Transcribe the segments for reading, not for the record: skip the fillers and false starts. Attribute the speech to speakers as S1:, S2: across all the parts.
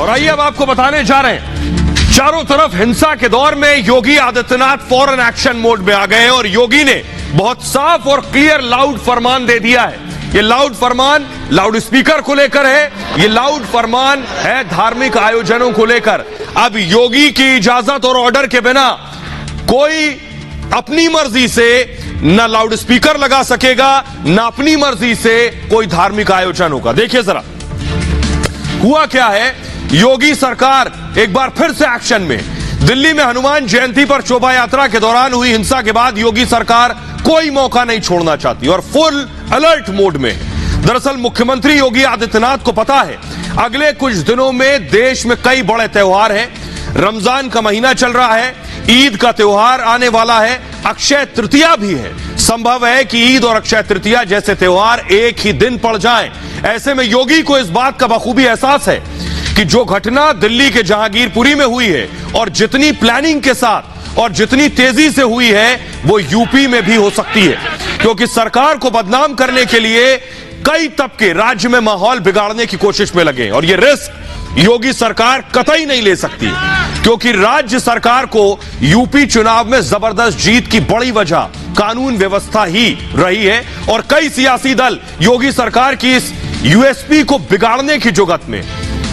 S1: और आइए अब आपको बताने जा रहे हैं, चारों तरफ हिंसा के दौर में योगी आदित्यनाथ फौरन एक्शन मोड में आ गए हैं और योगी ने बहुत साफ और क्लियर लाउड फरमान दे दिया है। ये लाउड फरमान लाउड स्पीकर को लेकर है, ये लाउड फरमान है धार्मिक आयोजनों को लेकर। अब योगी की इजाजत और ऑर्डर के बिना कोई अपनी मर्जी से न लाउड स्पीकर लगा सकेगा, न अपनी मर्जी से कोई धार्मिक आयोजन होगा। देखिए जरा हुआ क्या है। योगी सरकार एक बार फिर से एक्शन में। दिल्ली में हनुमान जयंती पर शोभा यात्रा के दौरान हुई हिंसा के बाद योगी सरकार कोई मौका नहीं छोड़ना चाहती और फुल अलर्ट मोड में। दरअसल मुख्यमंत्री योगी आदित्यनाथ को पता है अगले कुछ दिनों में देश में कई बड़े त्योहार हैं। रमजान का महीना चल रहा है, ईद का त्योहार आने वाला है, अक्षय तृतीया भी है। संभव है कि ईद और अक्षय तृतीया जैसे त्योहार एक ही दिन पड़ जाएं। ऐसे में योगी को इस बात का बखूबी एहसास है कि जो घटना दिल्ली के जहांगीरपुरी में हुई है और जितनी प्लानिंग के साथ और जितनी तेजी से हुई है वो यूपी में भी हो सकती है, क्योंकि सरकार को बदनाम करने के लिए कई तबके राज्य में माहौल बिगाड़ने की कोशिश में लगे और ये रिस्क योगी सरकार कतई नहीं ले सकती, क्योंकि राज्य सरकार को यूपी चुनाव में जबरदस्त जीत की बड़ी वजह कानून व्यवस्था ही रही है और कई सियासी दल योगी सरकार की इस यूएसपी को बिगाड़ने की जुगत में।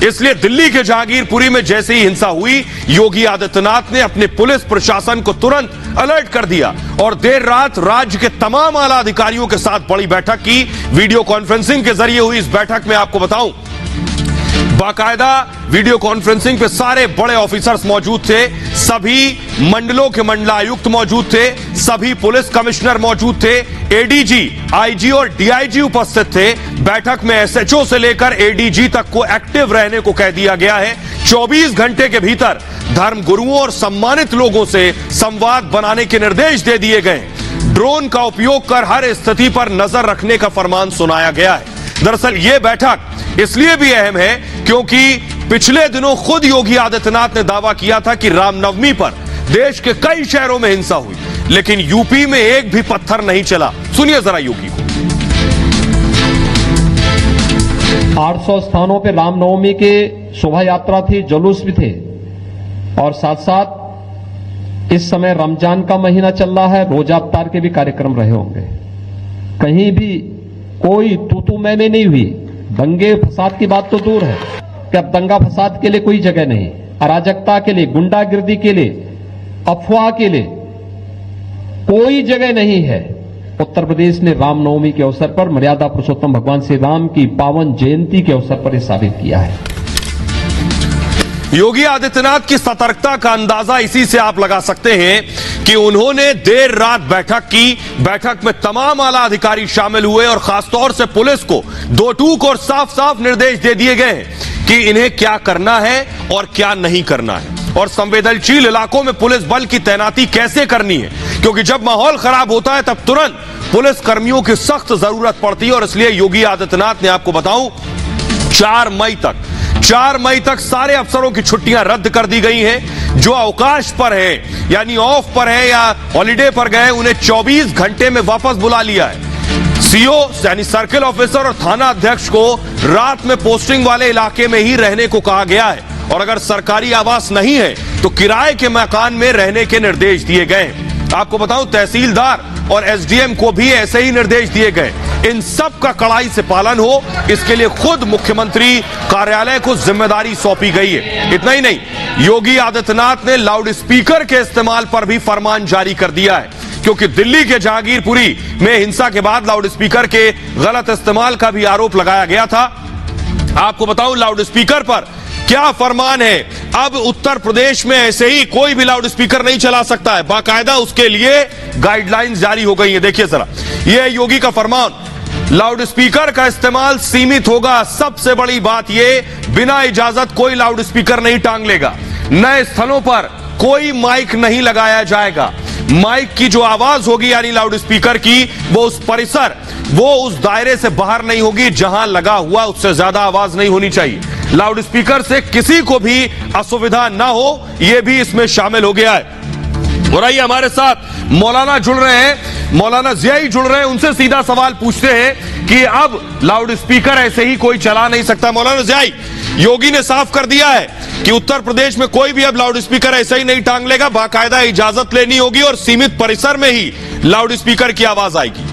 S1: इसलिए दिल्ली के जहांगीरपुरी में जैसे ही हिंसा हुई, योगी आदित्यनाथ ने अपने पुलिस प्रशासन को तुरंत अलर्ट कर दिया और देर रात राज्य के तमाम आला अधिकारियों के साथ बड़ी बैठक की। वीडियो कॉन्फ्रेंसिंग के जरिए हुई इस बैठक में आपको बताऊं, बाकायदा वीडियो कॉन्फ्रेंसिंग पे सारे बड़े ऑफिसर्स मौजूद थे, सभी मंडलों के मंडलायुक्त मौजूद थे, सभी पुलिस कमिश्नर मौजूद थे, एडीजी, आईजी और डीआईजी उपस्थित थे। बैठक में एसएचओ से लेकर एडीजी तक को एक्टिव रहने को कह दिया गया है। 24 घंटे के भीतर धर्म गुरुओं और सम्मानित लोगों से संवाद बनाने के निर्देश दे दिए गए। ड्रोन का उपयोग कर हर स्थिति पर नजर रखने का फरमान सुनाया गया है। दरअसल यह बैठक इसलिए भी अहम है क्योंकि पिछले दिनों खुद योगी आदित्यनाथ ने दावा किया था कि रामनवमी पर देश के कई शहरों में हिंसा हुई, लेकिन यूपी में एक भी पत्थर नहीं चला। सुनिए जरा योगी को।
S2: 800 स्थानों पे रामनवमी के शोभा यात्रा थी, जुलूस भी थे और साथ साथ इस समय रमजान का महीना चल रहा है, रोजा अफ्तार के भी कार्यक्रम रहे होंगे। कहीं भी कोई तू मैं नहीं हुई। दंगे फसाद की बात तो दूर है कि अब दंगा फसाद के लिए कोई जगह नहीं, अराजकता के लिए, गुंडागिर्दी के लिए, अफवाह के लिए कोई जगह नहीं है। उत्तर प्रदेश ने रामनवमी के अवसर पर मर्यादा पुरुषोत्तम भगवान श्री राम की पावन जयंती के अवसर पर यह साबित किया है।
S1: योगी आदित्यनाथ की सतर्कता का अंदाजा इसी से आप लगा सकते हैं कि उन्होंने देर रात बैठक की। बैठक में तमाम आला अधिकारी शामिल हुए और खासतौर से पुलिस को दो टूक और साफ साफ निर्देश दे दिए गए कि इन्हें क्या करना है और क्या नहीं करना है और संवेदनशील इलाकों में पुलिस बल की तैनाती कैसे करनी है, क्योंकि जब माहौल खराब होता है तब तुरंत पुलिस कर्मियों की सख्त जरूरत पड़ती है। और इसलिए योगी आदित्यनाथ ने, आपको बताऊं, 4 मई तक सारे अफसरों की छुट्टियां रद्द कर दी गई हैं। जो अवकाश पर है यानी ऑफ पर है या हॉलिडे पर गए, उन्हें 24 घंटे में वापस बुला लिया है। सीओ यानी सर्किल ऑफिसर और थाना अध्यक्ष को रात में पोस्टिंग वाले इलाके में ही रहने को कहा गया है और अगर सरकारी आवास नहीं है तो किराए के मकान में रहने के निर्देश दिए गए। आपको बताऊं, तहसीलदार और एसडीएम को भी ऐसे ही निर्देश दिए गए। इन सब का कड़ाई से पालन हो, इसके लिए खुद मुख्यमंत्री कार्यालय को जिम्मेदारी सौंपी गई है। इतना ही नहीं, योगी आदित्यनाथ ने लाउड स्पीकर के इस्तेमाल पर भी फरमान जारी कर दिया है, क्योंकि दिल्ली के जहांगीरपुरी में हिंसा के बाद लाउड स्पीकर के गलत इस्तेमाल का भी आरोप लगाया गया था। आपको बताऊं लाउड स्पीकर पर क्या फरमान है। अब उत्तर प्रदेश में ऐसे ही कोई भी लाउड स्पीकर नहीं चला सकता है, बाकायदा उसके लिए गाइडलाइंस जारी हो गई है। देखिए जरा, यह है योगी का फरमान। लाउड स्पीकर का इस्तेमाल सीमित होगा। सबसे बड़ी बात यह, बिना इजाजत कोई लाउड स्पीकर नहीं टांग लेगा। नए स्थलों पर कोई माइक नहीं लगाया जाएगा। माइक की जो आवाज होगी यानी लाउड स्पीकर की, वो उस परिसर, वो उस दायरे से बाहर नहीं होगी जहां लगा हुआ, उससे ज्यादा आवाज नहीं होनी चाहिए। लाउड स्पीकर से किसी को भी असुविधा ना हो, यह भी इसमें शामिल हो गया है। और आइए हमारे साथ मौलाना जुड़ रहे हैं, मौलाना जियाई जुड़ रहे हैं, उनसे सीधा सवाल पूछते हैं कि अब लाउड स्पीकर ऐसे ही कोई चला नहीं सकता। मौलाना जियाई, योगी ने साफ कर दिया है कि उत्तर प्रदेश में कोई भी अब लाउड स्पीकर ऐसे ही नहीं टांग लेगा, बाकायदा इजाजत लेनी होगी और सीमित परिसर में ही लाउड स्पीकर की आवाज आएगी।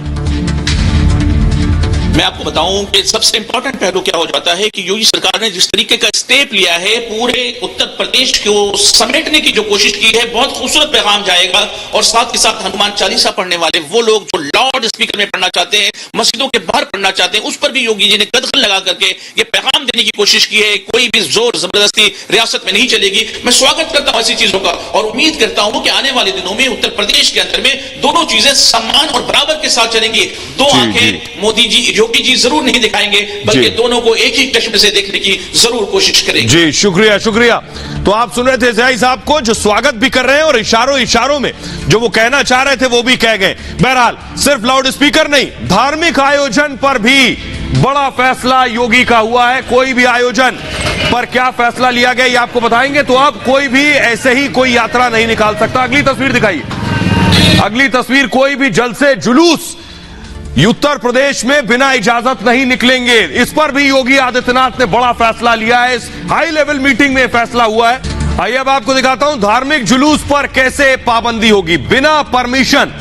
S3: मैं आपको बताऊं कि सबसे इंपॉर्टेंट पहलू क्या हो जाता है कि योगी सरकार ने जिस तरीके का स्टेप लिया है, पूरे उत्तर प्रदेश को समेटने की जो कोशिश की है, बहुत खूबसूरत पैगाम जाएगा। और साथ के साथ हनुमान चालीसा पढ़ने वाले वो लोग जो लाउड स्पीकर में पढ़ना चाहते हैं, मस्जिदों के बाहर पढ़ना चाहते हैं, उस पर भी योगी जी ने कदम लगा करके ये पैगाम देने की कोशिश की है। कोई भी जोर जबरदस्ती रियासत में नहीं चलेगी। मैं स्वागत करता हूं ऐसी चीजों का और उम्मीद करता हूं कि आने वाले दिनों में उत्तर प्रदेश के अंदर में दोनों चीजें सम्मान और बराबर के साथ चलेंगी। दो आंखें मोदी जी, योगी जी जरूर नहीं दिखाएंगे, बल्कि दोनों को एक ही चश्मे से देखने की जरूर कोशिश करेंगे।
S1: जी शुक्रिया शुक्रिया। तो आप सुन रहे थे ज़ियाई साहब को, जो स्वागत भी कर रहे हैं और इशारों में जो वो कहना चाह रहे थे वो भी कह गए। बहरहाल सिर्फ लाउड स्पीकर नहीं, धार्मिक आयोजन पर भी बड़ा फैसला योगी का हुआ है। कोई भी आयोजन पर क्या फैसला लिया गया ये आपको बताएंगे। तो अब कोई भी ऐसे ही कोई यात्रा नहीं निकाल सकता। अगली तस्वीर दिखाइए। अगली तस्वीर, कोई भी जलसे जुलूस उत्तर प्रदेश में बिना इजाजत नहीं निकलेंगे। इस पर भी योगी आदित्यनाथ ने बड़ा फैसला लिया है। इस हाई लेवल मीटिंग में फैसला हुआ है। आइए अब आपको दिखाता हूं धार्मिक जुलूस पर कैसे पाबंदी होगी। बिना परमिशन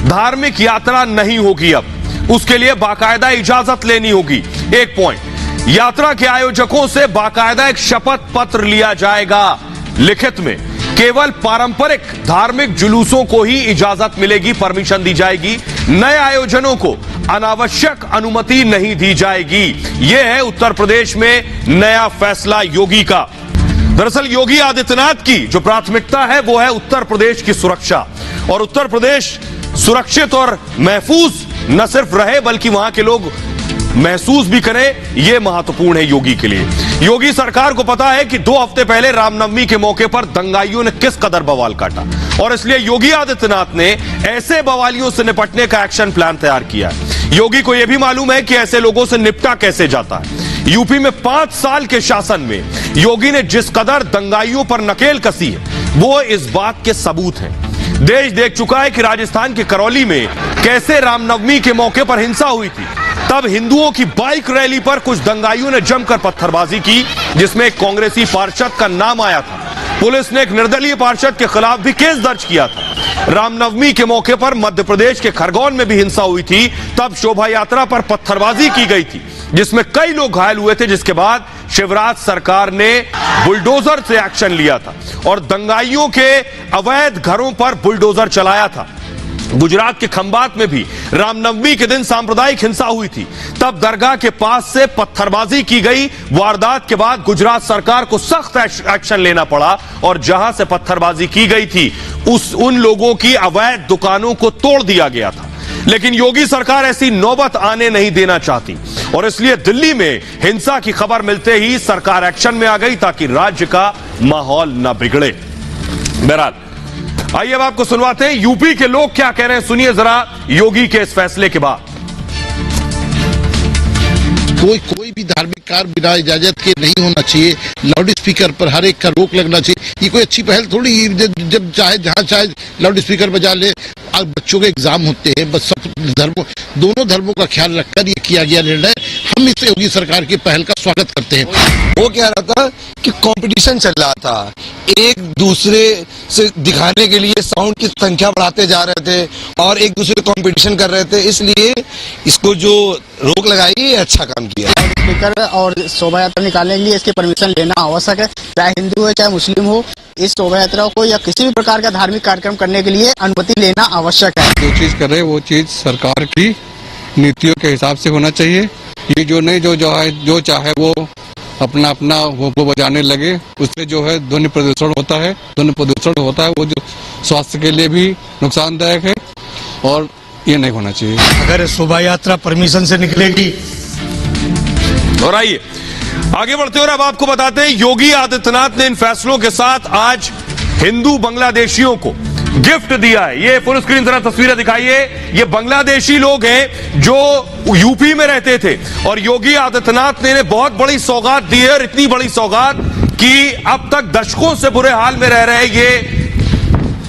S1: धार्मिक यात्रा नहीं होगी। अब उसके लिए बाकायदा इजाजत लेनी होगी। एक पॉइंट, यात्रा के आयोजकों से बाकायदा एक शपथ पत्र लिया जाएगा लिखित में। केवल पारंपरिक धार्मिक जुलूसों को ही इजाजत मिलेगी, परमिशन दी जाएगी। नए आयोजनों को अनावश्यक अनुमति नहीं दी जाएगी। यह है उत्तर प्रदेश में नया फैसला योगी का। दरअसल योगी आदित्यनाथ की जो प्राथमिकता है वो है उत्तर प्रदेश की सुरक्षा, और उत्तर प्रदेश सुरक्षित और महफूज न सिर्फ रहे बल्कि वहां के लोग महसूस भी करें, यह महत्वपूर्ण है योगी के लिए। योगी सरकार को पता है कि 2 हफ्ते पहले रामनवमी के मौके पर दंगाइयों ने किस कदर बवाल काटा, और इसलिए योगी आदित्यनाथ ने ऐसे बवालियों से निपटने का एक्शन प्लान तैयार किया है। योगी को यह भी मालूम है कि ऐसे लोगों से निपटा कैसे जाता है। यूपी में 5 साल के शासन में योगी ने जिस कदर दंगाइयों पर नकेल कसी है वो इस बात के सबूत हैं। देश देख चुका है कि राजस्थान के करौली में कैसे रामनवमी के मौके पर हिंसा हुई थी। तब हिंदुओं की बाइक रैली पर कुछ दंगाइयों ने जमकर पत्थरबाजी की, जिसमें एक कांग्रेसी पार्षद का नाम आया था। पुलिस ने एक निर्दलीय पार्षद के खिलाफ भी केस दर्ज किया था। रामनवमी के मौके पर मध्य प्रदेश के खरगोन में भी हिंसा हुई थी। तब शोभा यात्रा पर पत्थरबाजी की गई थी, जिसमें कई लोग घायल हुए थे, जिसके बाद शिवराज सरकार ने बुलडोजर से एक्शन लिया था और दंगाइयों के अवैध घरों पर बुलडोजर चलाया था। गुजरात के खंबात में भी रामनवमी के दिन सांप्रदायिक हिंसा हुई थी। तब दरगाह के पास से पत्थरबाजी की गई। वारदात के बाद गुजरात सरकार को सख्त एक्शन लेना पड़ा और जहां से पत्थरबाजी की गई थी उन लोगों की अवैध दुकानों को तोड़ दिया गया था। लेकिन योगी सरकार ऐसी नौबत आने नहीं देना चाहती और इसलिए दिल्ली में हिंसा की खबर मिलते ही सरकार एक्शन में आ गई ताकि राज्य का माहौल न बिगड़े। बहरहाल आइए अब आपको सुनवाते हैं यूपी के लोग क्या कह रहे हैं। सुनिए जरा योगी के इस फैसले के बाद।
S4: कोई भी धार्मिक कार्य बिना इजाजत के नहीं होना चाहिए। लाउड स्पीकर पर हर एक का रोक लगना चाहिए। ये कोई अच्छी पहल थोड़ी, जब चाहे जहां चाहे लाउड स्पीकर बजा ले। आज बच्चों के एग्जाम होते हैं, बस सब दोनों धर्मों का ख्याल रखकर ये किया गया निर्णय। हम इस योगी सरकार की पहल का स्वागत करते हैं।
S5: वो क्या रहा था कि कंपटीशन चल रहा था, एक दूसरे से दिखाने के लिए साउंड की संख्या बढ़ाते जा रहे थे और एक दूसरे कंपटीशन कर रहे थे, इसलिए इसको जो रोक लगाई ये अच्छा काम किया।
S6: स्पीकर और शोभा यात्रा निकालने के लिए इसकी परमिशन लेना आवश्यक है, चाहे हिंदू हो चाहे मुस्लिम हो। इस शोभा यात्रा को या किसी भी प्रकार का धार्मिक कार्यक्रम करने के लिए अनुमति लेना आवश्यक है।
S7: जो चीज कर रहे हैं वो चीज सरकार की नीतियों के हिसाब से होना चाहिए। ये जो नहीं जो चाहे वो अपना वो बजाने लगे, उससे जो है ध्वनि प्रदूषण होता है। वो जो स्वास्थ्य के लिए भी नुकसानदायक है और ये नहीं होना चाहिए।
S8: अगर शोभा यात्रा परमिशन से निकलेगी।
S1: और आइए आगे बढ़ते हुए अब आपको बताते हैं योगी आदित्यनाथ ने इन फैसलों के साथ आज हिंदू बांग्लादेशियों को गिफ्ट दिया है। ये फुल स्क्रीन जरा तस्वीरें दिखाइए। ये बांग्लादेशी लोग हैं जो यूपी में रहते थे और योगी आदित्यनाथ ने इन्हें बहुत बड़ी सौगात दी है, और इतनी बड़ी सौगात कि अब तक दशकों से बुरे हाल में रह रहे ये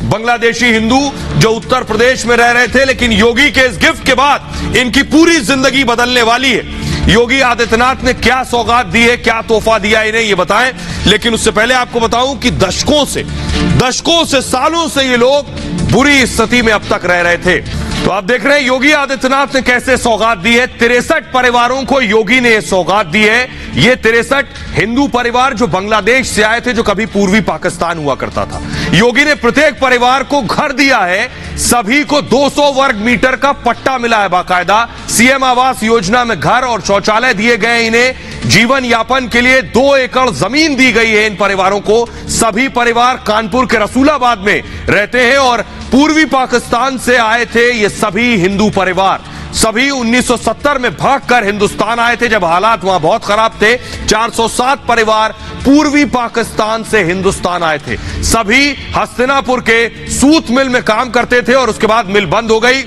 S1: बांग्लादेशी हिंदू जो उत्तर प्रदेश में रह रहे थे, लेकिन योगी के इस गिफ्ट के बाद इनकी पूरी जिंदगी बदलने वाली है। योगी आदित्यनाथ ने क्या सौगात दी है, क्या तोहफा दिया इन्हें, ये बताएं। लेकिन उससे पहले आपको बताऊं कि दशकों से सालों से ये लोग बुरी स्थिति में अब तक रह रहे थे। तो आप देख रहे हैं योगी आदित्यनाथ ने कैसे सौगात दी है। 63 परिवारों को योगी ने सौगात दी है। ये 63 हिंदू परिवार जो बांग्लादेश से आए थे, जो कभी पूर्वी पाकिस्तान हुआ करता था। योगी ने प्रत्येक परिवार को घर दिया है। सभी को 200 वर्ग मीटर का पट्टा मिला है बाकायदा। सीएम आवास योजना में घर और शौचालय दिए गए इन्हें। जीवन यापन के लिए 2 एकड़ जमीन दी गई है इन परिवारों को। सभी परिवार कानपुर के रसूलाबाद में रहते हैं और पूर्वी पाकिस्तान से आए थे ये सभी हिंदू परिवार। सभी 1970 में भागकर हिंदुस्तान आए थे जब हालात वहां बहुत खराब थे। 407 परिवार पूर्वी पाकिस्तान से हिंदुस्तान आए थे। सभी हस्तिनापुर के सूत मिल में काम करते थे और उसके बाद मिल बंद हो गई।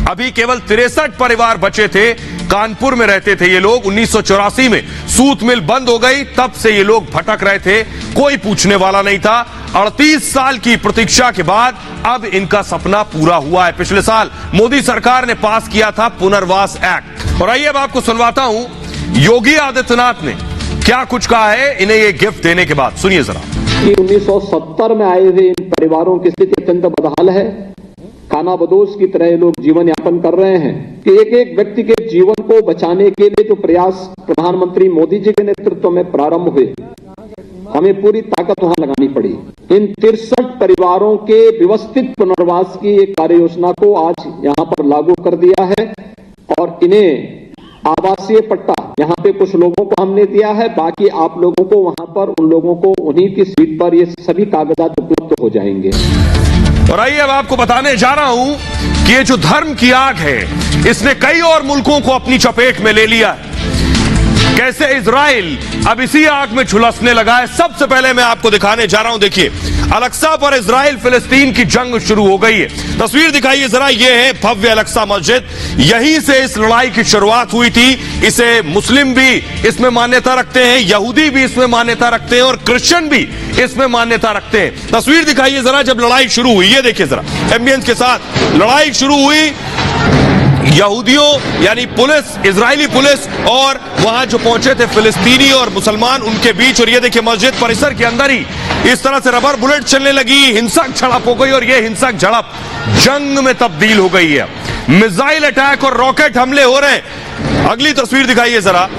S1: अभी केवल 63 परिवार बचे थे। कानपुर में रहते थे ये लोग। 1984 में सूत मिल बंद हो गई, तब से ये लोग भटक रहे थे, कोई पूछने वाला नहीं था। 38 साल की प्रतीक्षा के बाद अब इनका सपना पूरा हुआ है। पिछले साल मोदी सरकार ने पास किया था पुनर्वास एक्ट। और आइए अब आपको सुनवाता हूं योगी आदित्यनाथ ने क्या कुछ कहा है इन्हें ये गिफ्ट देने के बाद। सुनिए जरा।
S2: 1970 में आए हुए इन परिवारों की स्थिति अत्यंत बदहाल है। खाना बदोश की तरह लोग जीवन यापन कर रहे हैं कि एक एक व्यक्ति के जीवन को बचाने के लिए जो प्रयास प्रधानमंत्री मोदी जी के नेतृत्व में प्रारंभ हुए, हमें पूरी ताकत वहां लगानी पड़ी। इन 63 परिवारों के व्यवस्थित पुनर्वास की एक कार्य योजना को आज यहां पर लागू कर दिया है और इन्हें आवासीय पट्टा यहाँ पे कुछ लोगों को हमने दिया है, बाकी आप लोगों को वहां पर उन लोगों को उन्हीं की सीट पर ये सभी कागजात उपलब्ध हो जाएंगे।
S1: और आइए अब आपको बताने जा रहा हूं कि ये जो धर्म की आग है इसने कई और मुल्कों को अपनी चपेट में ले लिया है। कैसे इजराइल अब इसी आग में झुलसने लगा है। सबसे पहले मैं आपको दिखाने जा रहा हूं, देखिए अल-अक्सा पर इजराइल फिलिस्तीन की जंग शुरू हो गई है। तस्वीर दिखाइए जरा, ये है भव्य अल-अक्सा मस्जिद। यहीं से इस लड़ाई की शुरुआत हुई थी। इसे मुस्लिम भी इसमें मान्यता रखते हैं, यहूदी भी इसमें मान्यता रखते हैं और क्रिश्चियन भी इसमें मान्यता रखते हैं। तस्वीर दिखाइए जरा जब लड़ाई शुरू हुई, ये देखिए जरा, एम्बियंस के साथ लड़ाई शुरू हुई। यहूदियों यानी पुलिस, इजरायली पुलिस और वहां जो पहुंचे थे फिलिस्तीनी और मुसलमान, उनके बीच। और ये देखिए मस्जिद परिसर के अंदर ही इस तरह से रबर बुलेट चलने लगी, हिंसक झड़प हो गई और ये हिंसक झड़प जंग में तब्दील हो गई है। मिसाइल अटैक और रॉकेट हमले हो रहे हैं। अगली तस्वीर दिखाइए जरा,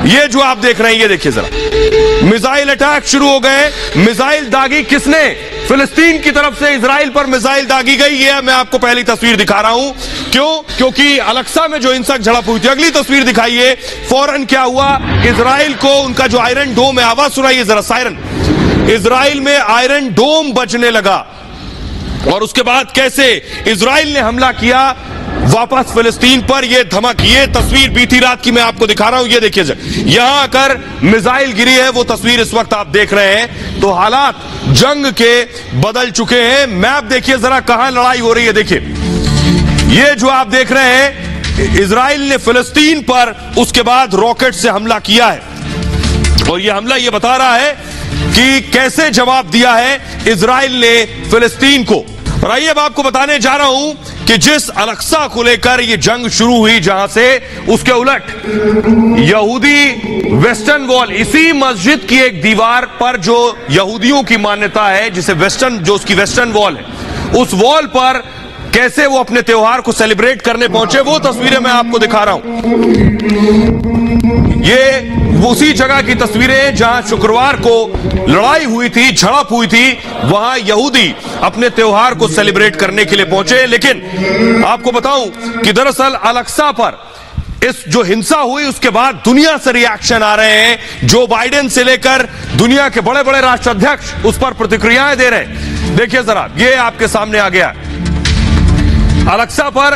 S1: ये जो आप देख रहे हैं, ये देखिए जरा, मिसाइल अटैक शुरू हो गए। मिसाइल दागी किसने? फिलिस्तीन की तरफ से इजराइल पर मिसाइल दागी गई। ये मैं आपको पहली तस्वीर दिखा रहा हूं। क्यों? क्योंकि अल-अक्सा में जो हिंसक झड़प हुई थी। अगली तस्वीर दिखाइए, फौरन क्या हुआ, इजराइल को उनका जो आयरन डोम है, आवाज सुनाइए जरा, सायरन। इजराइल में आयरन डोम बजने लगा और उसके बाद कैसे इजराइल ने हमला किया वापस फिलिस्तीन पर। यह धमक, ये तस्वीर बीती रात की मैं आपको दिखा रहा हूं। ये देखिए यहां आकर मिसाइल गिरी है, वो तस्वीर इस वक्त आप देख रहे हैं। तो हालात जंग के बदल चुके हैं। मैप देखिए जरा, कहां लड़ाई हो रही है। देखिए ये जो आप देख रहे हैं, इजराइल ने फिलिस्तीन पर उसके बाद रॉकेट से हमला किया है और यह हमला ये बता रहा है कि कैसे जवाब दिया है इजराइल ने फिलिस्तीन को। और आइए अब आपको बताने जा रहा हूं कि जिस अल-अक्सा को लेकर ये जंग शुरू हुई, जहां से उसके उलट यहूदी वेस्टर्न वॉल, इसी मस्जिद की एक दीवार पर जो यहूदियों की मान्यता है, जिसे वेस्टर्न, जो उसकी वेस्टर्न वॉल है, उस वॉल पर कैसे वो अपने त्योहार को सेलिब्रेट करने पहुंचे, वो तस्वीरें मैं आपको दिखा रहा हूं। ये उसी जगह की तस्वीरें जहां शुक्रवार को लड़ाई हुई थी, झड़प हुई थी, वहां यहूदी अपने त्योहार को सेलिब्रेट करने के लिए पहुंचे। लेकिन आपको बताऊं कि दरअसल अल-अक्सा पर इस जो हिंसा हुई उसके बाद दुनिया से रिएक्शन आ रहे हैं। जो बाइडेन से लेकर दुनिया के बड़े बड़े राष्ट्राध्यक्ष उस पर प्रतिक्रियाएं दे रहे हैं। देखिए जरा, ये आपके सामने आ गया अल-अक्सा पर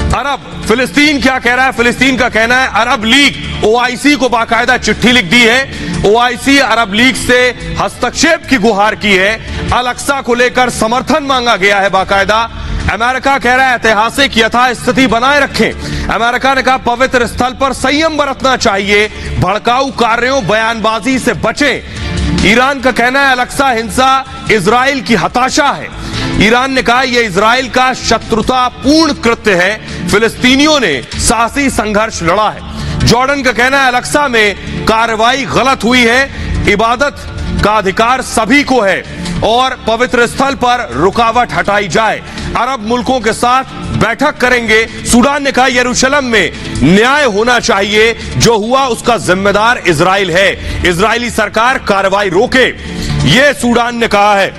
S1: अरब, फिलिस्तीन क्या कह रहा है? फिलिस्तीन का कहना है अरब लीग ओआईसी को बाकायदा चिट्ठी लिख दी है। ओआईसी अरब लीग से हस्तक्षेप की गुहार की है। अल-अक्सा को लेकर समर्थन मांगा गया है बाकायदा। अमेरिका कह रहा है ऐतिहासिक यथास्थिति बनाए रखें। अमेरिका ने कहा पवित्र स्थल पर संयम बरतना चाहिए, भड़काऊ कार्यों, बयानबाजी से बचें। ईरान का कहना है अल-अक्सा हिंसा इजराइल की हताशा है। ईरान ने कहा यह इजराइल का शत्रुतापूर्ण कृत्य है। फिलिस्तीनियों ने साहसी संघर्ष लड़ा है। जॉर्डन का कहना है अल-अक्सा में कार्रवाई गलत हुई है, इबादत का अधिकार सभी को है और पवित्र स्थल पर रुकावट हटाई जाए। अरब मुल्कों के साथ बैठक करेंगे। सूडान ने कहा यरूशलेम में न्याय होना चाहिए, जो हुआ उसका जिम्मेदार इजराइल है, इजरायली सरकार कार्रवाई रोके, यह सूडान ने कहा है।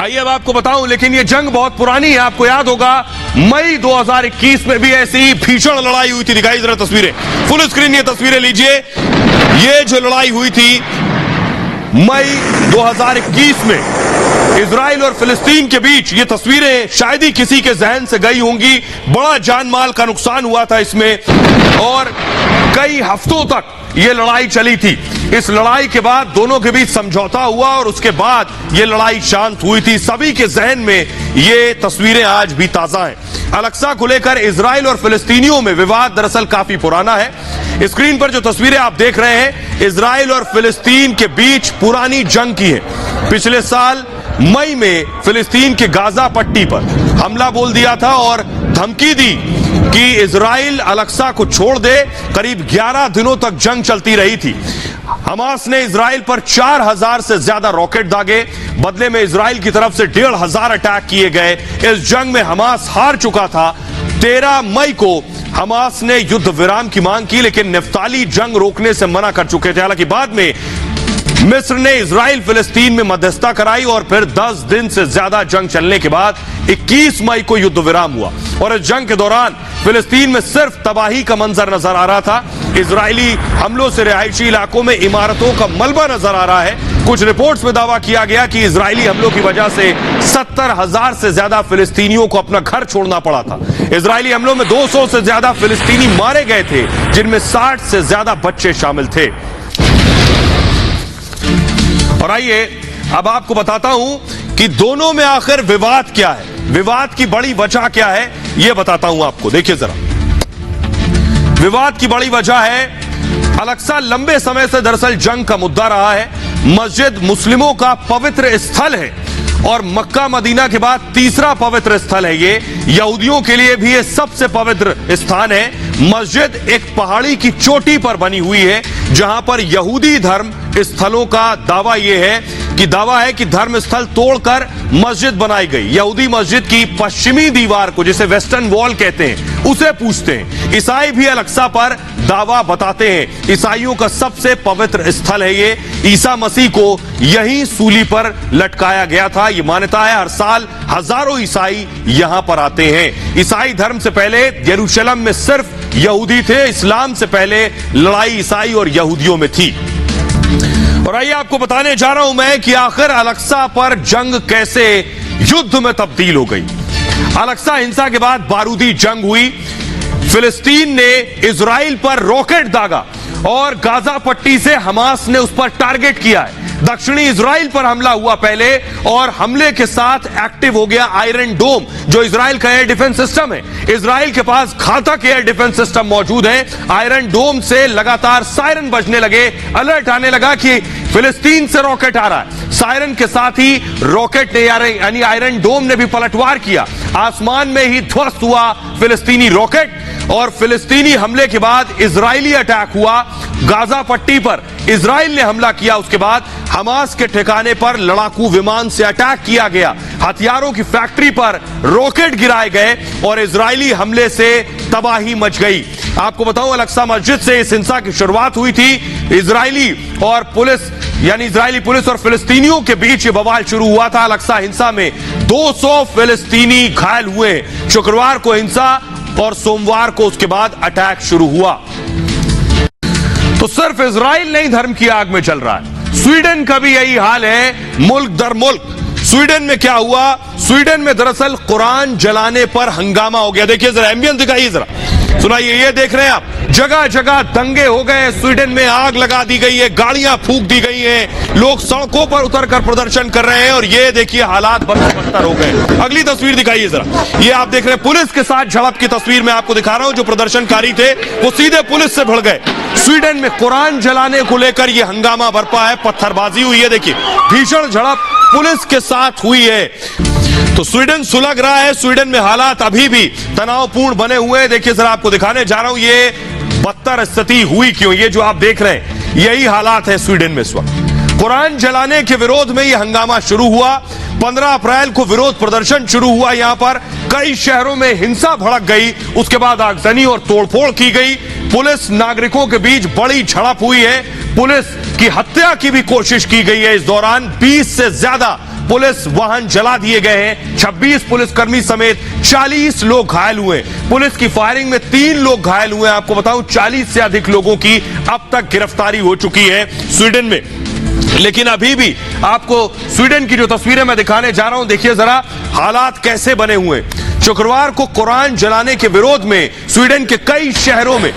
S1: आइए अब आपको बताऊं, लेकिन यह जंग बहुत पुरानी है। आपको याद होगा मई 2021 में भी ऐसी ही भीषण लड़ाई हुई थी। दिखाई जरा तस्वीरें, फुल स्क्रीन ये तस्वीरें लीजिए। ये जो लड़ाई हुई थी मई 2021 में इजराइल और फिलिस्तीन के बीच, ये तस्वीरें शायद ही किसी के जहन से गई होंगी। बड़ा जान माल का नुकसान हुआ था इसमें और कई हफ्तों तक ये लड़ाई चली थी। इस लड़ाई के बाद दोनों के बीच समझौता हुआ और उसके बाद ये लड़ाई शांत हुई थी। सभी के जहन में ये तस्वीरें आज भी ताजा हैं। अल-अक्सा को लेकर इजराइल और फिलिस्तीनियों में विवाद दरअसल काफी पुराना है। स्क्रीन पर जो तस्वीरें आप देख रहे हैं, इजराइल और फिलिस्तीन के बीच पुरानी जंग की है। पिछले साल मई में फिलिस्तीन के गाजा पट्टी पर हमला बोल दिया था और धमकी दी कि इजराइल अल-अक्सा को छोड़ दे। करीब 11 दिनों तक जंग चलती रही थी। हमास ने इजराइल पर 4000 से ज्यादा रॉकेट दागे, बदले में इजराइल की तरफ से 1500 अटैक किए गए। इस जंग में हमास हार चुका था। 13 मई को हमास ने युद्ध विराम की मांग की, लेकिन नफ्ताली जंग रोकने से मना कर चुके थे। हालांकि बाद में मिस्र ने इजराइल फिलिस्तीन में मध्यस्थता कराई और फिर 10 दिन से ज्यादा जंग चलने के बाद 21 मई को युद्ध विराम हुआ और इस जंग के दौरान फिलिस्तीन में सिर्फ तबाही का मंजर नजर आ रहा था। इजरायली हमलों से रिहायशी इलाकों में इमारतों का मलबा नजर आ रहा है। कुछ रिपोर्ट्स में दावा किया गया कि इजरायली हमलों की वजह से 70,000 से ज्यादा फिलिस्तीनियों को अपना घर छोड़ना पड़ा था। इजरायली हमलों में 200 से ज्यादा फिलिस्तीनी मारे गए थे, जिनमें 60 से ज्यादा बच्चे शामिल थे। और आइए अब आपको बताता हूं कि दोनों में आखिर विवाद क्या है, विवाद की बड़ी वजह क्या है, यह बताता हूं आपको। देखिए जरा, विवाद की बड़ी वजह है अल-अक्सा लंबे समय से दरअसल जंग का मुद्दा रहा है। मस्जिद मुस्लिमों का पवित्र स्थल है और मक्का मदीना के बाद तीसरा पवित्र स्थल है ये। यहूदियों के लिए भी ये सबसे पवित्र स्थान है। मस्जिद एक पहाड़ी की चोटी पर बनी हुई है, जहां पर यहूदी धर्म स्थलों का दावा यह है कि धर्म स्थल तोड़कर मस्जिद बनाई गई। यहूदी मस्जिद की पश्चिमी दीवार को, जिसे वेस्टर्न वॉल कहते हैं, उसे पूछते हैं। ईसाई भी अल-अक्सा पर दावा बताते हैं। ईसाइयों का सबसे पवित्र स्थल है ये। ईसा मसीह को यहीं सूली पर लटकाया गया था। ये मान्यता है, हर साल हजारों ईसाई यहां पर आते हैं। ईसाई धर्म से पहले यरूशलेम में सिर्फ यहूदी थे। इस्लाम से पहले लड़ाई ईसाई और यहूदियों में थी। और आइए आपको बताने जा रहा हूं मैं कि आखिर अल-अक्सा पर जंग कैसे युद्ध में तब्दील हो गई। अल-अक्सा हिंसा के बाद बारूदी जंग हुई। फिलिस्तीन ने इजराइल पर रॉकेट दागा और गाजा पट्टी से हमास ने उस पर टारगेट किया है। दक्षिणी इजराइल पर हमला हुआ पहले और हमले के साथ एक्टिव हो गया आयरन डोम, जो इजराइल का एयर डिफेंस सिस्टम है। इजराइल के पास घातक एयर डिफेंस सिस्टम मौजूद है। आयरन डोम से लगातार सायरन बजने लगे, अलर्ट आने लगा कि फिलिस्तीन से रॉकेट आ रहा है। सायरन के साथ ही रॉकेट ने यानी आयरन डोम ने भी पलटवार किया। आसमान में ही ध्वस्त हुआ फिलिस्तीनी रॉकेट और फिलिस्तीनी हमले के बाद इजरायली अटैक हुआ। गाजा पट्टी पर इजराइल ने हमला किया। उसके बाद हमास के ठिकाने पर लड़ाकू विमान से अटैक किया गया। हथियारों की फैक्ट्री पर रॉकेट गिराए गए और इजरायली हमले से तबाही मच गई। आपको बताऊं, अल-अक्सा मस्जिद से इस हिंसा की शुरुआत हुई थी। इजरायली पुलिस और फिलिस्तीनियों के बीच ये बवाल शुरू हुआ था। अल-अक्सा हिंसा में 200 फिलिस्तीनी घायल हुए। शुक्रवार को हिंसा और सोमवार को उसके बाद अटैक शुरू हुआ। तो सिर्फ इजराइल नहीं धर्म की आग में चल रहा है, स्वीडन का भी यही हाल है। मुल्क दर मुल्क स्वीडन में क्या हुआ? स्वीडन में दरअसल कुरान जलाने पर हंगामा हो गया। देखिए जरा, एम्बियंस दिखाइए जरा, सुनाइए। ये देख रहे हैं आप, जगह जगह दंगे हो गए। स्वीडन में आग लगा दी गई है, गाड़ियां फूंक दी गई हैं, लोग सड़कों पर उतरकर प्रदर्शन कर रहे हैं और ये देखिए हालात बदतर हो गए। अगली तस्वीर दिखाइए जरा, ये आप देख रहे हैं पुलिस के साथ झड़प की तस्वीर मैं आपको दिखा रहा हूं। जो प्रदर्शनकारी थे वो सीधे पुलिस से भिड़ गए। स्वीडन में कुरान जलाने को लेकर यह हंगामा बरपा है, पत्थरबाजी हुई है। देखिए, भीषण झड़प पुलिस के साथ हुई है। तो स्वीडन सुलग रहा है। स्वीडन में हालात अभी भी तनावपूर्ण बने हुए हैं। देखिए जरा, आपको दिखाने जा रहा हूं, ये बदतर स्थिति हुई क्यों? ये जो आप देख रहे हैं, यही हालात है स्वीडन में इस वक्त। कुरान जलाने के विरोध में यह हंगामा शुरू हुआ। 15 अप्रैल को विरोध प्रदर्शन शुरू हुआ। यहां पर कई शहरों में हिंसा भड़क गई। उसके बाद आगजनी और तोड़फोड़ की गई। पुलिस नागरिकों के बीच बड़ी झड़प हुई है। पुलिस की हत्या की भी कोशिश की गई है। इस दौरान 20 से ज्यादा पुलिस वाहन जला दिए गए हैं। 26 पुलिसकर्मी समेत 40 लोग घायल हुए। पुलिस की फायरिंग में 3 लोग घायल हुए। आपको बताऊं, 40 से अधिक लोगों की अब तक गिरफ्तारी हो चुकी है स्वीडन में। लेकिन अभी भी आपको स्वीडन की जो तस्वीरें मैं दिखाने जा रहा हूं, देखिए जरा हालात कैसे बने हुए। शुक्रवार को कुरान जलाने के विरोध में स्वीडन के कई शहरों में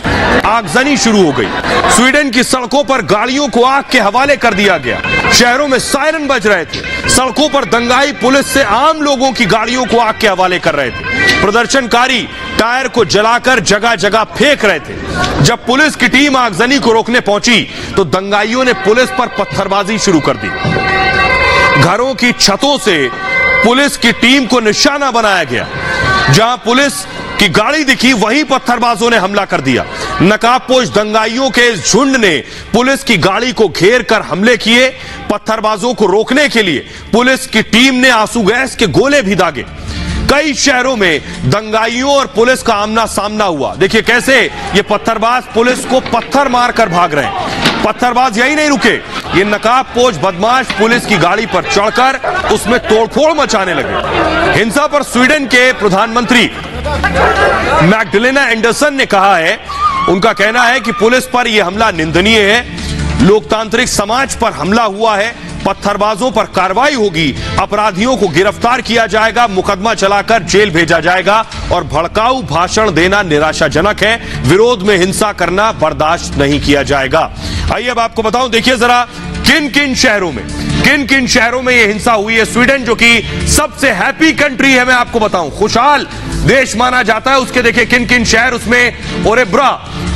S1: आगजनी शुरू हो गई। स्वीडन की सड़कों पर गाड़ियों को आग के हवाले कर दिया गया। शहरों में सायरन बज रहे थे। सड़कों पर दंगाई पुलिस से आम लोगों की गाड़ियों को आग के हवाले कर रहे थे। प्रदर्शनकारी टायर को जलाकर जगह जगह फेंक रहे थे। जब पुलिस की टीम आगजनी को रोकने पहुंची तो दंगाइयों ने पुलिस पर पत्थरबाजी शुरू कर दी। घरों की छतों से पुलिस की टीम को निशाना बनाया गया। जहां पुलिस की गाड़ी दिखी वहीं पत्थरबाजों ने हमला कर दिया। नकाबपोश दंगाइयों के इस झुंड ने पुलिस की गाड़ी को घेर कर हमले किए। पत्थरबाजों को रोकने के लिए पुलिस की टीम ने आंसू गैस के गोले भी दागे। कई शहरों में दंगाइयों और पुलिस का आमना सामना हुआ। देखिए कैसे ये पत्थरबाज पुलिस को पत्थर मारकर भाग रहे हैं। पत्थरबाज यही नहीं रुके, ये नकाबपोश बदमाश पुलिस की गाड़ी पर चढ़कर उसमें तोड़फोड़ मचाने लगे। हिंसा पर स्वीडन के प्रधानमंत्री मैग्डलेना एंडरसन ने कहा है, उनका कहना है कि पुलिस पर यह हमला निंदनीय है। लोकतांत्रिक समाज पर हमला हुआ है। पत्थरबाजों पर कार्रवाई होगी। अपराधियों को गिरफ्तार किया जाएगा, मुकदमा चलाकर जेल भेजा जाएगा और भड़काऊ भाषण देना निराशाजनक है। विरोध में हिंसा करना बर्दाश्त नहीं किया जाएगा। आइए अब आपको बताऊं, देखिए जरा किन किन शहरों में यह हिंसा हुई है। स्वीडन जो कि सबसे हैप्पी कंट्री है, मैं आपको बताऊं, खुशहाल देश माना जाता है, उसके देखिए किन किन शहर, उसमें ओरेब्रा,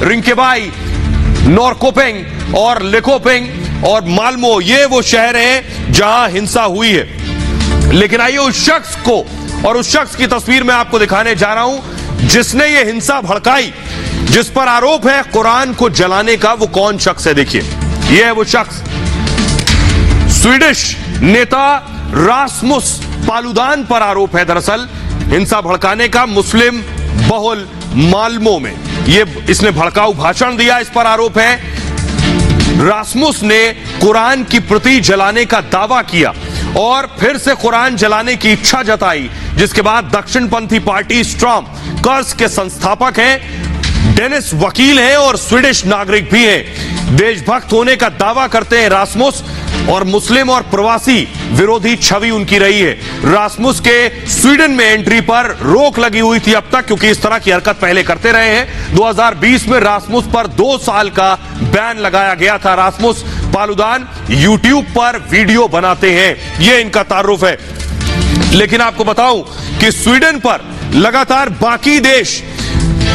S1: रिंकेबाई, नॉरकोपेंग और लेकोपेंग और माल्मो, ये वो शहर हैं जहां हिंसा हुई है। लेकिन आइए उस शख्स की तस्वीर मैं आपको दिखाने जा रहा हूं जिसने ये हिंसा भड़काई, जिस पर आरोप है कुरान को जलाने का। वो कौन शख्स है? देखिए, ये है वो शख्स, स्वीडिश नेता रासमुस पालुदान पर आरोप है दरअसल हिंसा भड़काने का। मुस्लिम बहुल माल्मो में इसने भड़काऊ भाषण दिया, इस पर आरोप है। रासमुस ने कुरान की प्रति जलाने का दावा किया और फिर से कुरान जलाने की इच्छा जताई, जिसके बाद दक्षिणपंथी पार्टी स्ट्रॉम कर्स के संस्थापक हैं, डेनिस वकील हैं और स्वीडिश नागरिक भी हैं। देशभक्त होने का दावा करते हैं रासमुस और मुस्लिम और प्रवासी विरोधी छवि उनकी रही है। रासमुस के स्वीडन में एंट्री पर रोक लगी हुई थी अब तक, क्योंकि इस तरह की हरकत पहले करते रहे हैं। 2020 में रासमुस पर 2 साल का बैन लगाया गया था। रासमुस पालुदान यूट्यूब पर वीडियो बनाते हैं, यह इनका तारुफ है। लेकिन आपको बताऊं कि स्वीडन पर लगातार बाकी देश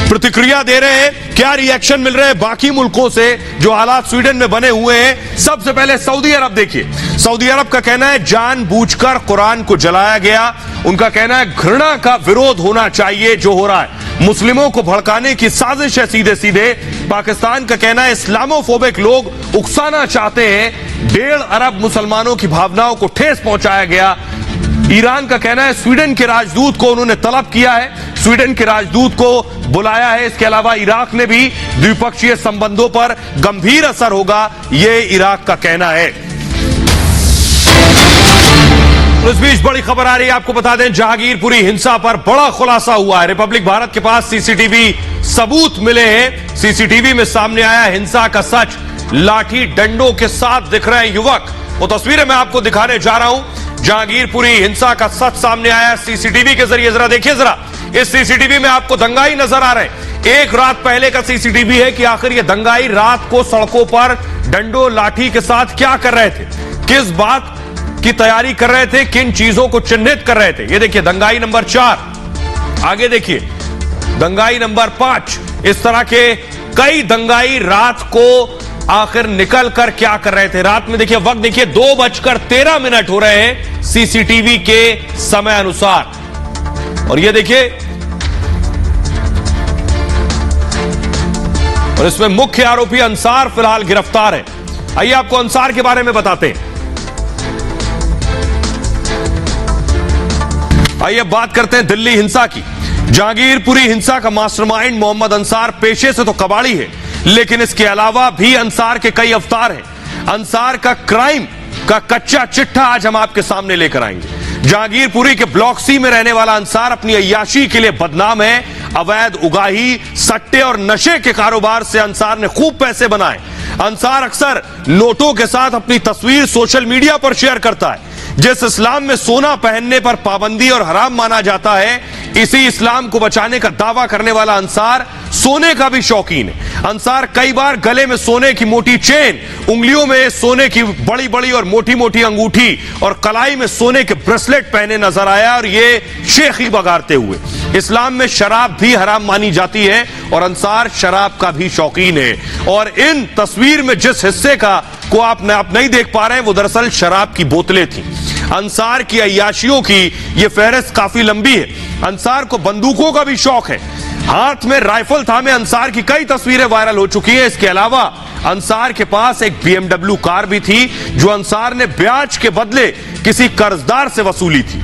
S1: प्रतिक्रिया दे रहे हैं। क्या रिएक्शन मिल रहे हैं बाकी मुल्कों से जो हालात स्वीडन में बने हुए हैं? सबसे पहले सऊदी अरब देखिए। सऊदी अरब का कहना है जानबूझकर कुरान को जलाया गया। उनका कहना है घृणा का विरोध होना चाहिए जो हो रहा है, मुस्लिमों को भड़काने की साजिश है सीधे सीधे। पाकिस्तान का कहना है इस्लामोफोबिक लोग उकसाना चाहते हैं, 1.5 अरब मुसलमानों की भावनाओं को ठेस पहुंचाया गया। ईरान का कहना है स्वीडन के राजदूत को उन्होंने तलब किया है, स्वीडन के राजदूत को बुलाया है। इसके अलावा इराक ने भी द्विपक्षीय संबंधों पर गंभीर असर होगा, यह इराक का कहना है। इस बीच बड़ी खबर आ रही है, आपको बता दें जहांगीरपुरी हिंसा पर बड़ा खुलासा हुआ है। रिपब्लिक भारत के पास सीसीटीवी सबूत मिले हैं। सीसीटीवी में सामने आया हिंसा का सच। लाठी डंडों के साथ दिख रहे हैं युवक, वो तस्वीरें मैं आपको दिखाने जा रहा हूं। जहांगीरपुरी हिंसा का सच सामने आया सीसीटीवी के जरिए। जरा देखिए, जरा इस सीसीटीवी में आपको दंगाई नजर आ रहे हैं। एक रात पहले का सीसीटीवी है कि आखिर ये दंगाई रात को सड़कों पर डंडों लाठी के साथ क्या कर रहे थे, किस बात की तैयारी कर रहे थे, किन चीजों को चिन्हित कर रहे थे। ये देखिए दंगाई नंबर 4, आगे देखिए दंगाई नंबर 5। इस तरह के कई दंगाई रात को आखिर निकल कर क्या कर रहे थे। रात में देखिए वक्त देखिए 2:13 हो रहे हैं सीसीटीवी के समय अनुसार। और ये देखिए और इसमें मुख्य आरोपी अंसार फिलहाल गिरफ्तार है। आइए आपको अंसार के बारे में बताते हैं। आइए बात करते हैं दिल्ली हिंसा की। जहांगीरपुरी हिंसा का मास्टरमाइंड मोहम्मद अंसार पेशे से तो कबाड़ी है, लेकिन इसके अलावा भी अंसार के कई अवतार हैं। अंसार का क्राइम का कच्चा चिट्ठा आज हम आपके सामने लेकर आएंगे। जहांगीरपुरी के ब्लॉक सी में रहने वाला अंसार अपनी अय्याशी के लिए बदनाम है। अवैध उगाही, सट्टे और नशे के कारोबार से अंसार ने खूब पैसे बनाए। अंसार अक्सर नोटों के साथ अपनी तस्वीर सोशल मीडिया पर शेयर करता है। जिस इस्लाम में सोना पहनने पर पाबंदी और हराम माना जाता है, इसी इस्लाम को बचाने का दावा करने वाला अंसार सोने का भी शौकीन है। अंसार कई बार गले में सोने की मोटी चेन, उंगलियों में सोने की बड़ी बड़ी और मोटी मोटी अंगूठी और कलाई में सोने के ब्रेसलेट पहने नजर आया, और ये शेखी बगाड़ते हुए। इस्लाम में शराब भी हराम मानी जाती है और अंसार शराब का भी शौकीन है। और इन तस्वीर में जिस हिस्से का को आप नहीं देख पा रहे हैं, वो दरअसल शराब की बोतलें थी। अंसार की अय्याशियों की यह फहरिस्त काफी लंबी है। अंसार को बंदूकों का भी शौक है। हाथ में राइफल थामे अंसार की कई तस्वीरें वायरल हो चुकी हैं। इसके अलावा अंसार के पास एक BMW कार भी थी, जो अंसार ने ब्याज के बदले किसी कर्जदार से वसूली थी।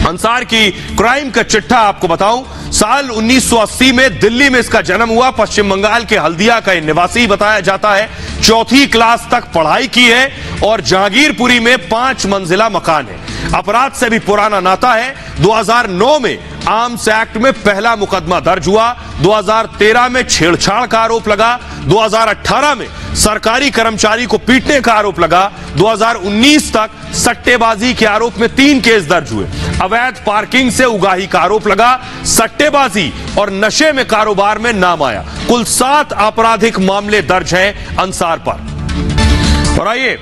S1: अंसार की क्राइम का चिट्ठा आपको बताऊं, साल 1980 में दिल्ली में इसका जन्म हुआ। पश्चिम बंगाल के हल्दिया का निवासी बताया जाता है। 4वीं क्लास तक पढ़ाई की है और जहांगीरपुरी में 5 मंजिला मकान है। अपराध से भी पुराना नाता है। 2009 में आर्म्स एक्ट में पहला मुकदमा दर्ज हुआ। 2013 में छेड़छाड़ का आरोप लगा। 2018 में सरकारी कर्मचारी को पीटने का आरोप लगा। 2019 तक सट्टेबाजी के आरोप में 3 केस दर्ज हुए। अवैध पार्किंग से उगाही का आरोप लगा। सट्टेबाजी और नशे में कारोबार में नाम आया। कुल 7 आपराधिक मामले दर्ज हैं अंसार पर। और आइए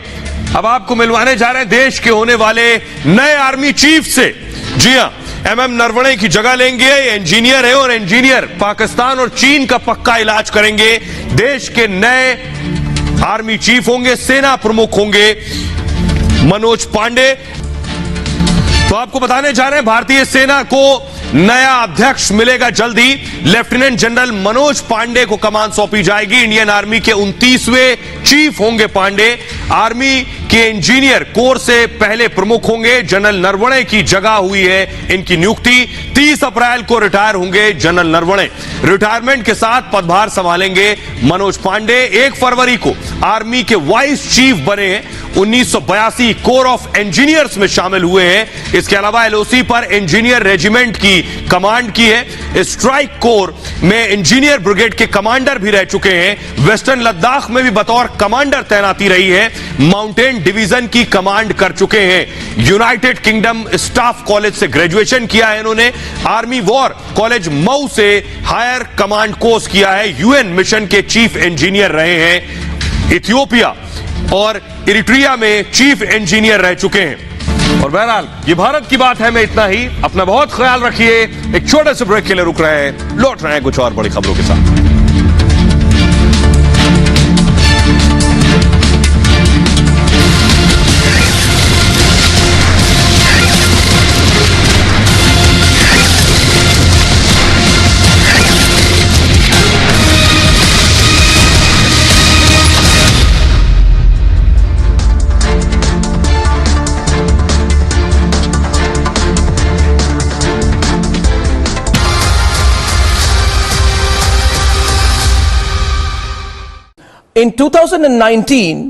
S1: अब आपको मिलवाने जा रहे हैं देश के होने वाले नए आर्मी चीफ से। जी हां, MM नरवणे की जगह लेंगे। इंजीनियर है और इंजीनियर पाकिस्तान और चीन का पक्का इलाज करेंगे। देश के नए आर्मी चीफ होंगे, सेना प्रमुख होंगे मनोज पांडे। तो आपको बताने जा रहे हैं, भारतीय सेना को नया अध्यक्ष मिलेगा जल्दी। लेफ्टिनेंट जनरल मनोज पांडे को कमान सौंपी जाएगी। इंडियन आर्मी के 29वें चीफ होंगे पांडे। आर्मी के इंजीनियर कोर से पहले प्रमुख होंगे। जनरल नरवणे की जगह हुई है इनकी नियुक्ति। 30 अप्रैल को रिटायर होंगे जनरल नरवणे। रिटायरमेंट के साथ पदभार संभालेंगे मनोज पांडे। 1 फरवरी को आर्मी के वाइस चीफ बने हैं। 1982 कोर ऑफ इंजीनियर्स में शामिल हुए हैं। इसके अलावा LOC पर इंजीनियर रेजिमेंट की कमांड की है। स्ट्राइक कोर में इंजीनियर ब्रिगेड के कमांडर भी रह चुके हैं। वेस्टर्न लद्दाख में भी बतौर कमांडर तैनाती रही है। माउंटेन डिवीजन की कमांड कर चुके हैं। यूनाइटेड किंगडम स्टाफ कॉलेज से ग्रेजुएशन किया है इन्होंने। आर्मी वॉर कॉलेज मऊ से हायर कमांड कोर्स किया है। UN मिशन के चीफ इंजीनियर रहे हैं। इथियोपिया और इरिट्रिया में चीफ इंजीनियर रह चुके हैं। और बहरहाल ये भारत की बात है। मैं इतना ही, अपना बहुत ख्याल रखिए। एक छोटे से ब्रेक के लिए रुक रहे हैं, लौट रहे हैं कुछ और बड़ी खबरों के साथ।
S9: In 2019,